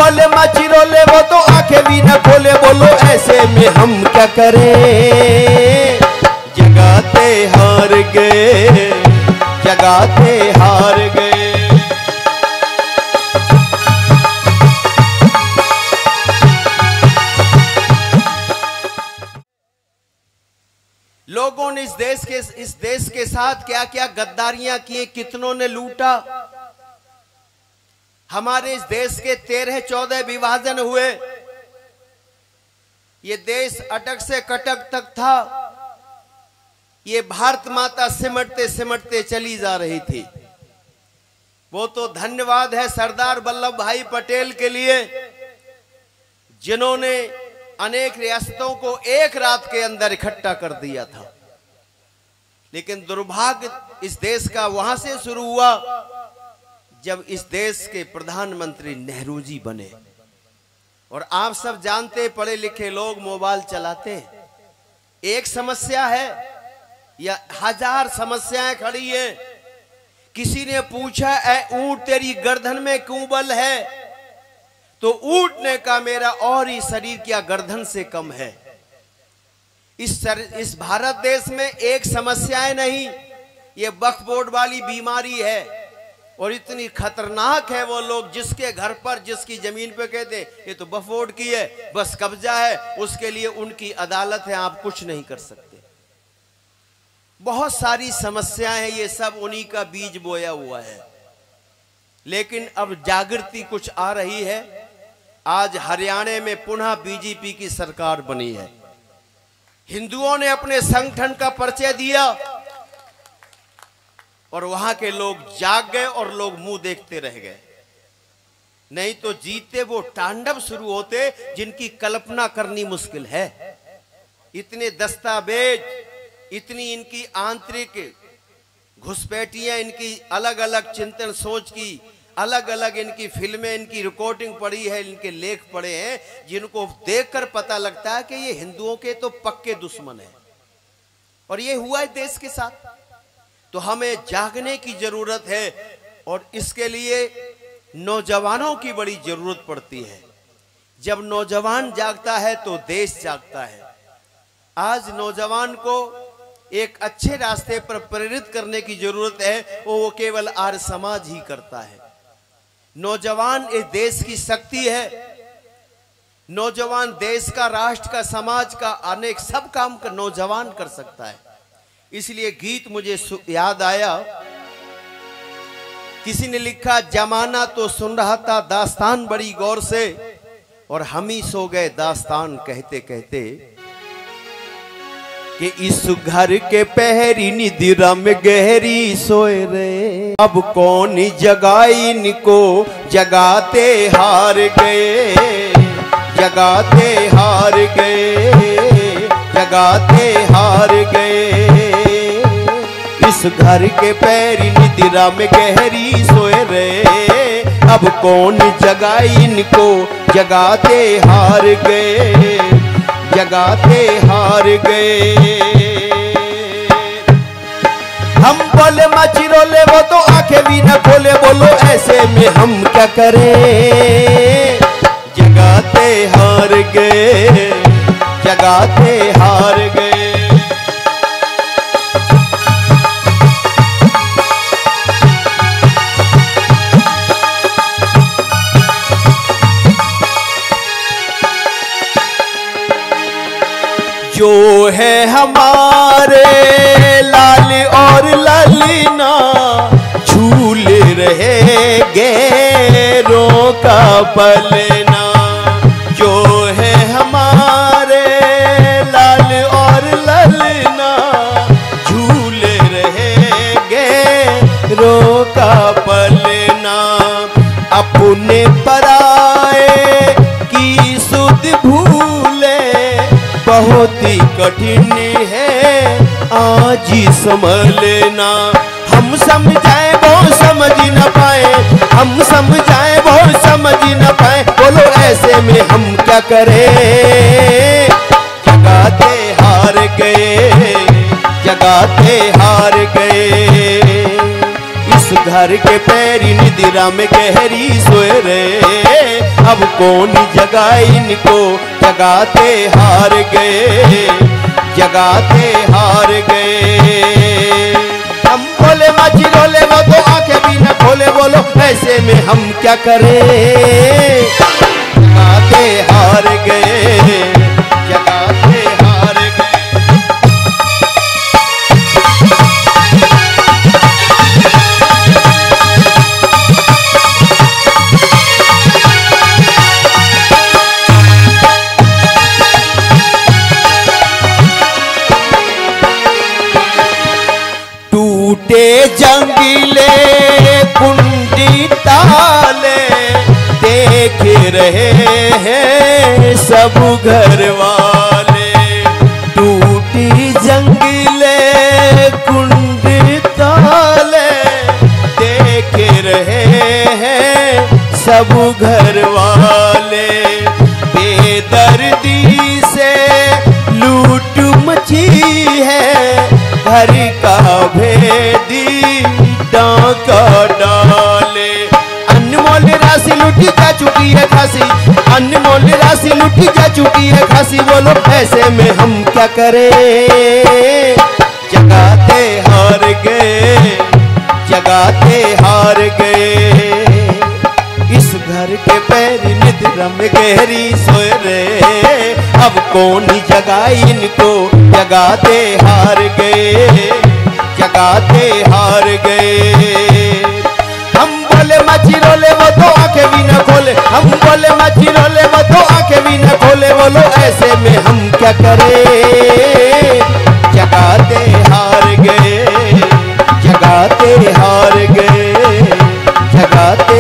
बोले मचिरोले वो तो आंखें भी न खोले, बोलो ऐसे में हम क्या करें। जगाते हार गए, जगाते हार गए। लोगों ने इस देश के साथ क्या क्या गद्दारियां की, कितनों ने लूटा। हमारे इस देश के 13-14 विभाजन हुए। ये देश अटक से कटक तक था। ये भारत माता सिमटते सिमटते चली जा रही थी। वो तो धन्यवाद है सरदार वल्लभ भाई पटेल के लिए, जिन्होंने अनेक रियासतों को एक रात के अंदर इकट्ठा कर दिया था। लेकिन दुर्भाग्य इस देश का वहां से शुरू हुआ जब इस देश के प्रधानमंत्री नेहरू जी बने। और आप सब जानते, पढ़े लिखे लोग मोबाइल चलाते, एक समस्या है या 1000 समस्याएं खड़ी हैं। किसी ने पूछा, ऐ ऊंट तेरी गर्दन में क्यों बल है, तो ऊंट ने कहा मेरा और ही शरीर क्या गर्दन से कम है। इस भारत देश में एक समस्याएं नहीं, ये वक्फ बोर्ड वाली बीमारी है। और इतनी खतरनाक है वो लोग जिसके घर पर, जिसकी जमीन पे कहते ये तो वक्फ बोर्ड की है, बस कब्जा है, उसके लिए उनकी अदालत है, आप कुछ नहीं कर सकते। बहुत सारी समस्याएं हैं, ये सब उन्हीं का बीज बोया हुआ है। लेकिन अब जागृति कुछ आ रही है। आज हरियाणा में पुनः बीजेपी की सरकार बनी है। हिंदुओं ने अपने संगठन का परिचय दिया और वहां के लोग जाग गए और लोग मुंह देखते रह गए। नहीं तो जीते वो तांडव शुरू होते जिनकी कल्पना करनी मुश्किल है। इतने दस्तावेज, इतनी इनकी आंतरिक घुसपैठियां, इनकी अलग अलग चिंतन सोच की, अलग अलग इनकी फिल्में, इनकी रिकॉर्डिंग पड़ी है, इनके लेख पढ़े हैं, जिनको देखकर पता लगता है कि ये हिंदुओं के तो पक्के दुश्मन हैं। और ये हुआ है देश के साथ। तो हमें जागने की जरूरत है और इसके लिए नौजवानों की बड़ी जरूरत पड़ती है। जब नौजवान जागता है तो देश जागता है। आज नौजवान को एक अच्छे रास्ते पर प्रेरित करने की जरूरत है, वो केवल आर्य समाज ही करता है। नौजवान इस देश की शक्ति है। नौजवान देश का, राष्ट्र का, समाज का अनेक सब काम का नौजवान कर सकता है। इसलिए गीत मुझे याद आया। किसी ने लिखा, जमाना तो सुन रहा था दास्तान बड़ी गौर से, और हम ही सो गए दास्तान कहते कहते, कि इस घर के पहरी निदिरा में गहरी सोए रे। अब कौन जगाई इनको, जगाते हार गए, जगाते हार गए, जगाते हार गए। इस घर के पैरी निदिरा में गहरी सोए रे। अब कौन जगाई इनको, जगाते हार गए, जगाते हार गए। हम बोले मचिरोले वो तो आंखें भी न खोले, बोलो ऐसे में हम क्या करें। जगाते हार गए, जगाते हार गए। जो है हमारे लाल और ललना, झूले रहे गैरों का पलना। जो है हमारे लाल और ललना, झूले रहे गैरों का पलना। अपने पराए की सुध भूले, बहुत ही कठिन है आज ही संभलना। हम समझाए वो समझ न पाए, हम समझाए वो समझ न पाए, बोलो ऐसे में हम क्या करें। जगाते हार गए, जगाते हार गए। इस इस घर के पैरी निद्रा में गहरी सोए रे, अब कौन जगाए इनको, जगाते हार गए, जगाते हार गए। हम बोले माची रोले वो तो आंखें भी न खोले, बोलो ऐसे में हम क्या करें, जगाते हार गए, जगाते हार गए। टूटे जंगले कुंडी ताले देख रहे हैं सब घर वाले, टूटी जंगले कुंडी ताले देख रहे हैं सब घर वाले, बेदर्दी से लूट मची है घर का भेदी डाका डाले। अनमोल राशि लूटी जा चुकी है खासी, अनमोल राशि लूटी जा चुकी है खासी, बोलो ऐसे में हम क्या करें, जगाते हार गए, जगाते हार गए। इस घर के पैर निद्रा में गहरी सोए रे, अब कौन जगाए इनको, जगाते हार गए, जगाते हार गए। हम बोले मच्छी रोले वो तो आंखें भी न खोले, हम बोले मच्छी रोले वो तो आंखें भी न खोले, बोलो ऐसे में हम क्या करें, जगाते हार गए, जगाते हार गए, जगाते